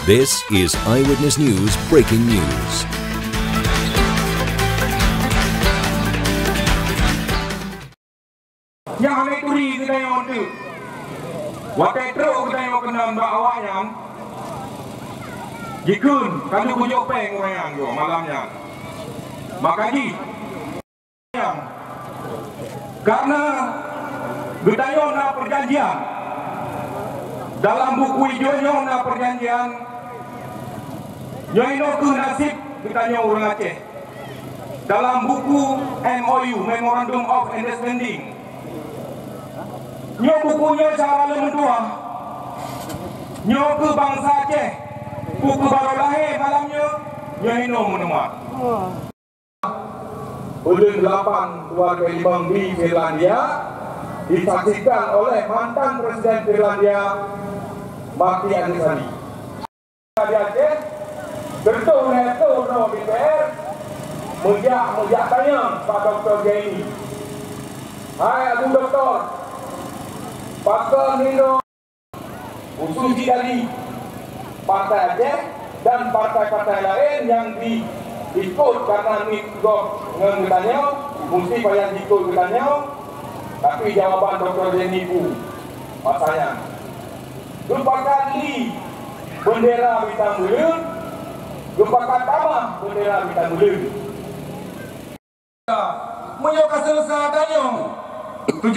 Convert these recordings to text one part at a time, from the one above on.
This is Eyewitness News Breaking News. Yang alai turi kita yang ada, watai teruk kita yang kena mbak awak yang, jikun kalau kujuk peng orang yang malamnya, makanya yang karena kita nak perjanjian dalam buku hijau nak perjanjian, yang ke nasib kita orang Aceh dalam buku MOU Memorandum of Understanding. Nyo bukunya cara lemendua, nyo ke bangsa Aceh, buku baru lahir malamnya, nyo hino menemuan. Udin 8 2 di Finlandia disaksikan oleh mantan Presiden Finlandia Martti Ahtisaari. Di Aceh, tentu neto no BPR, mujak tanya Pak Dr. Jaini. Hai Abu Doktor, Pakar Nino khusus dari Partai Aceh dan partai-partai lain yang diikut karena ikut mengenanya, mesti payah ikut mengenanya, tapi jawaban Dr. Jaini itu masanya lupakan li bendera bintang mulut, lupakan tamah bendera bintang mulut. Menyoka selesai tanya 70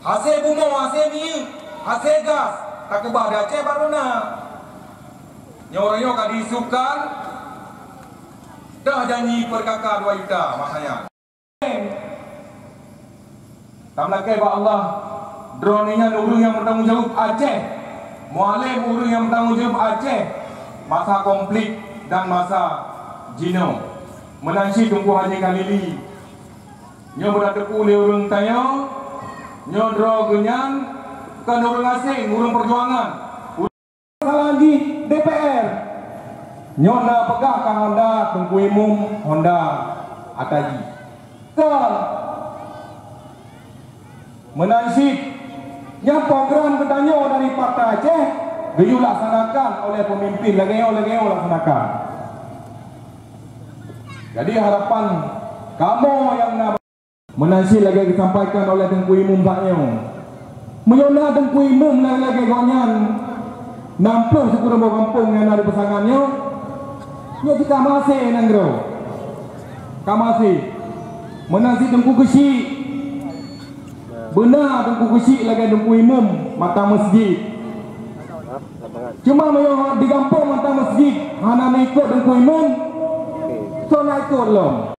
hasil bunga, hasil minyak, hasil gas, tak kebah di Aceh baru nak. Nyorang kan diisukan, dah janji perkakar 2 juta makanya. Tak melakai Pak Allah, drone ini urung yang bertanggung jawab Aceh, mualim urung yang bertanggung jawab Aceh, masa konflik dan masa jino. Menansi tunggu Haji Khalili, nyo berada oleh urung tanya. Nyodro genyan kan orang asing, orang perjuangan. Salah di DPR. Nyoda pegah kan Honda Tengku Imum Honda Ataji. Kal menansib yang program kedanyo dari Partai Aceh geyu laksanakan oleh pemimpin lagi laksanakan. Jadi harapan kamu yang menansi lagi disampaikan oleh Tengku Imum Baknya menyona Tengku Imum lagi gonyan nampung sekurang kampung yang ada pasangannya ya kita masih nanggro kamasi menansi Tengku Kesi benar Tengku Kesi lagi Tengku Imum mata masjid cuma di kampung mata masjid hana ikut Tengku Imum so nak ikut loh.